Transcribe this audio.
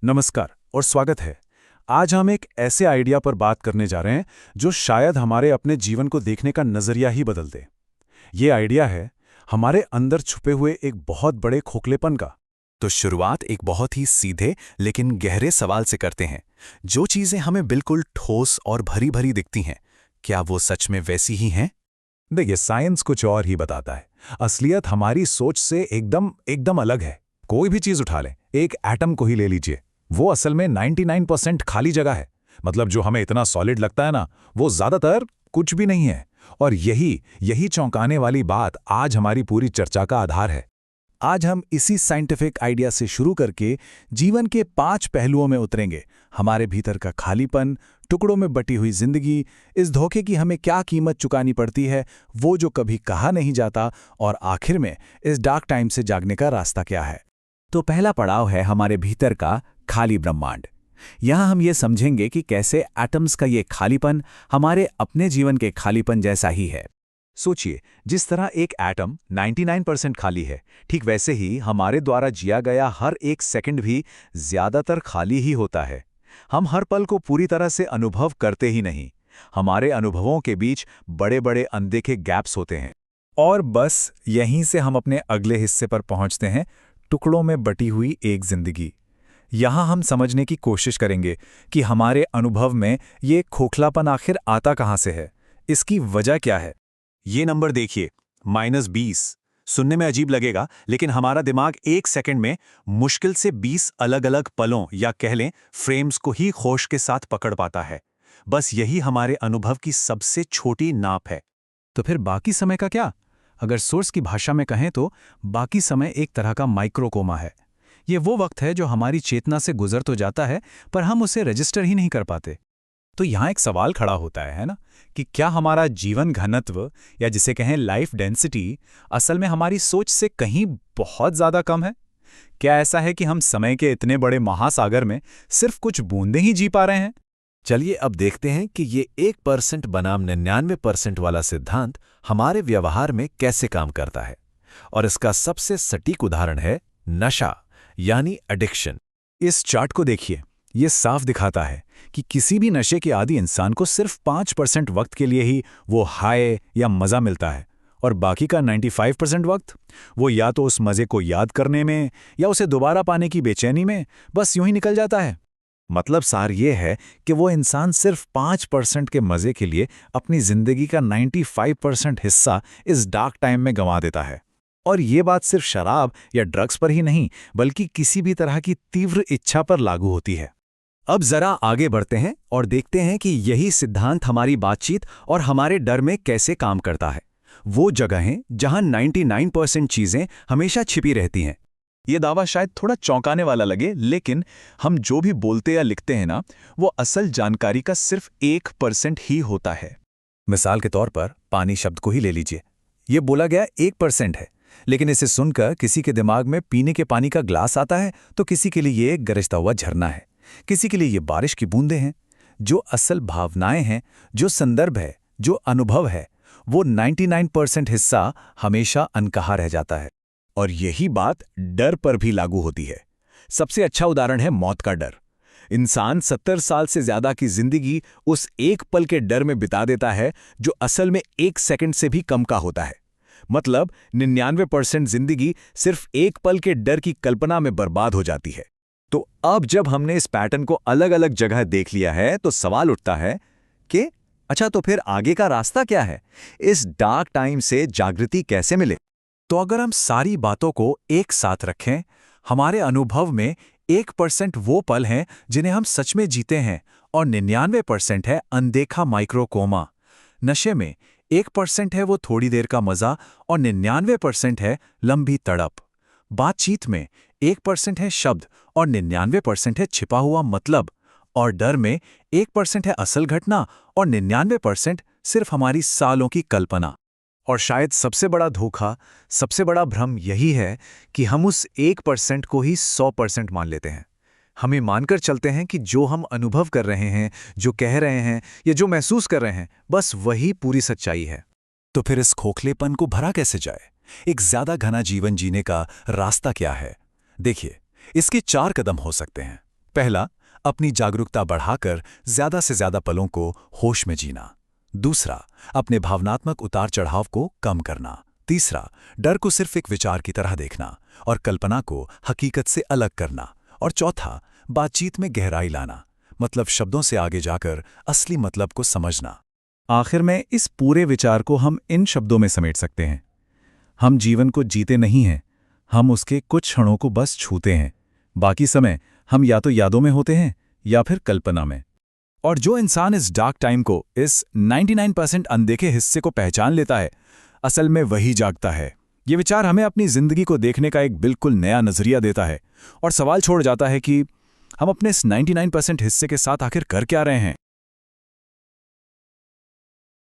नमस्कार और स्वागत है। आज हम एक ऐसे आइडिया पर बात करने जा रहे हैं जो शायद हमारे अपने जीवन को देखने का नजरिया ही बदल दे। ये आइडिया है हमारे अंदर छुपे हुए एक बहुत बड़े खोखलेपन का। तो शुरुआत एक बहुत ही सीधे लेकिन गहरे सवाल से करते हैं। जो चीजें हमें बिल्कुल ठोस और भरी भरी दिखती हैं, क्या वो सच में वैसी ही हैं? देखिए, साइंस कुछ और ही बताता है। असलियत हमारी सोच से एकदम एकदम अलग है। कोई भी चीज उठा लें, एक एटम को ही ले लीजिए, वो असल में 99% खाली जगह है। मतलब जो हमें इतना सॉलिड लगता है ना, वो ज्यादातर कुछ भी नहीं है। और यही चौंकाने वाली बात आज हमारी पूरी चर्चा का आधार है। आज हम इसी साइंटिफिक आइडिया से शुरू करके जीवन के 5 पहलुओं में उतरेंगे। हमारे भीतर का खालीपन, टुकड़ों में बटी हुई जिंदगी, इस धोखे की हमें क्या कीमत चुकानी पड़ती है, वो जो कभी कहा नहीं जाता, और आखिर में इस डार्क टाइम से जागने का रास्ता क्या है। तो पहला पड़ाव है हमारे भीतर का खाली ब्रह्मांड। यहां हम ये समझेंगे कि कैसे एटम्स का ये खालीपन हमारे अपने जीवन के खालीपन जैसा ही है। सोचिए, जिस तरह एक एटम 99% खाली है, ठीक वैसे ही हमारे द्वारा जिया गया हर एक सेकंड भी ज्यादातर खाली ही होता है। हम हर पल को पूरी तरह से अनुभव करते ही नहीं। हमारे अनुभवों के बीच बड़े बड़े अनदेखे गैप्स होते हैं। और बस यहीं से हम अपने अगले हिस्से पर पहुंचते हैं, टुकड़ों में बटी हुई एक जिंदगी। यहां हम समझने की कोशिश करेंगे कि हमारे अनुभव में ये खोखलापन आखिर आता कहां से है, इसकी वजह क्या है। ये नंबर देखिए, -20। सुनने में अजीब लगेगा, लेकिन हमारा दिमाग एक सेकंड में मुश्किल से 20 अलग अलग पलों या कह लें फ्रेम्स को ही होश के साथ पकड़ पाता है। बस यही हमारे अनुभव की सबसे छोटी नाप है। तो फिर बाकी समय का क्या? अगर सोर्स की भाषा में कहें तो बाकी समय एक तरह का माइक्रोकोमा है। ये वो वक्त है जो हमारी चेतना से गुजर तो जाता है, पर हम उसे रजिस्टर ही नहीं कर पाते। तो यहाँ एक सवाल खड़ा होता है ना, कि क्या हमारा जीवन घनत्व, या जिसे कहें लाइफ डेंसिटी, असल में हमारी सोच से कहीं बहुत ज्यादा कम है? क्या ऐसा है कि हम समय के इतने बड़े महासागर में सिर्फ कुछ बूंदें ही जी पा रहे हैं? चलिए अब देखते हैं कि ये 1% बनाम 99% वाला सिद्धांत हमारे व्यवहार में कैसे काम करता है। और इसका सबसे सटीक उदाहरण है नशा, यानी एडिक्शन। इस चार्ट को देखिए, ये साफ दिखाता है कि किसी भी नशे के आदी इंसान को सिर्फ 5% वक्त के लिए ही वो हाय या मजा मिलता है, और बाकी का 95% वक्त वो या तो उस मजे को याद करने में या उसे दोबारा पाने की बेचैनी में बस यूं ही निकल जाता है। मतलब सार ये है कि वो इंसान सिर्फ 5% के मजे के लिए अपनी जिंदगी का 95% हिस्सा इस डार्क टाइम में गंवा देता है। और ये बात सिर्फ शराब या ड्रग्स पर ही नहीं, बल्कि किसी भी तरह की तीव्र इच्छा पर लागू होती है। अब जरा आगे बढ़ते हैं और देखते हैं कि यही सिद्धांत हमारी बातचीत और हमारे डर में कैसे काम करता है। वो जगहें जहां 99% चीजें हमेशा छिपी रहती हैं। ये दावा शायद थोड़ा चौंकाने वाला लगे, लेकिन हम जो भी बोलते या लिखते हैं ना, वो असल जानकारी का सिर्फ 1% ही होता है। मिसाल के तौर पर पानी शब्द को ही ले लीजिए। ये बोला गया 1% है, लेकिन इसे सुनकर किसी के दिमाग में पीने के पानी का ग्लास आता है, तो किसी के लिए ये एक गरजता हुआ झरना है, किसी के लिए ये बारिश की बूंदें हैं। जो असल भावनाएं हैं, जो संदर्भ है, जो अनुभव है, वो 99% हिस्सा हमेशा अनकहा रह जाता है। और यही बात डर पर भी लागू होती है। सबसे अच्छा उदाहरण है मौत का डर। इंसान 70 साल से ज्यादा की जिंदगी उस एक पल के डर में बिता देता है, जो असल में 1 सेकंड से भी कम का होता है। मतलब 99% जिंदगी सिर्फ एक पल के डर की कल्पना में बर्बाद हो जाती है। तो अब जब हमने इस पैटर्न को अलग अलग जगह देख लिया है, तो सवाल उठता है कि अच्छा, तो फिर आगे का रास्ता क्या है? इस डार्क टाइम से जागृति कैसे मिले? तो अगर हम सारी बातों को एक साथ रखें, हमारे अनुभव में 1% वो पल हैं जिन्हें हम सच में जीते हैं, और 99% है अनदेखा माइक्रोकोमा। नशे में 1% है वो थोड़ी देर का मजा, और 99% है लंबी तड़प। बातचीत में 1% है शब्द, और 99% है छिपा हुआ मतलब। और डर में 1% है असल घटना, और 99% सिर्फ हमारी सालों की कल्पना। और शायद सबसे बड़ा धोखा, सबसे बड़ा भ्रम यही है कि हम उस 1% को ही 100% मान लेते हैं। हमें मानकर चलते हैं कि जो हम अनुभव कर रहे हैं, जो कह रहे हैं, या जो महसूस कर रहे हैं, बस वही पूरी सच्चाई है। तो फिर इस खोखलेपन को भरा कैसे जाए? एक ज्यादा घना जीवन जीने का रास्ता क्या है? देखिए, इसके 4 कदम हो सकते हैं। पहला, अपनी जागरूकता बढ़ाकर ज्यादा से ज्यादा पलों को होश में जीना। दूसरा, अपने भावनात्मक उतार चढ़ाव को कम करना। तीसरा, डर को सिर्फ एक विचार की तरह देखना और कल्पना को हकीकत से अलग करना। और चौथा, बातचीत में गहराई लाना, मतलब शब्दों से आगे जाकर असली मतलब को समझना। आखिर में इस पूरे विचार को हम इन शब्दों में समेट सकते हैं। हम जीवन को जीते नहीं हैं, हम उसके कुछ क्षणों को बस छूते हैं। बाकी समय हम या तो यादों में होते हैं या फिर कल्पना में। और जो इंसान इस डार्क टाइम को, इस 99% अनदेखे हिस्से को पहचान लेता है, असल में वही जागता है। ये विचार हमें अपनी जिंदगी को देखने का एक बिल्कुल नया नजरिया देता है और सवाल छोड़ जाता है कि हम अपने इस 99% हिस्से के साथ आखिर कर क्या रहे हैं।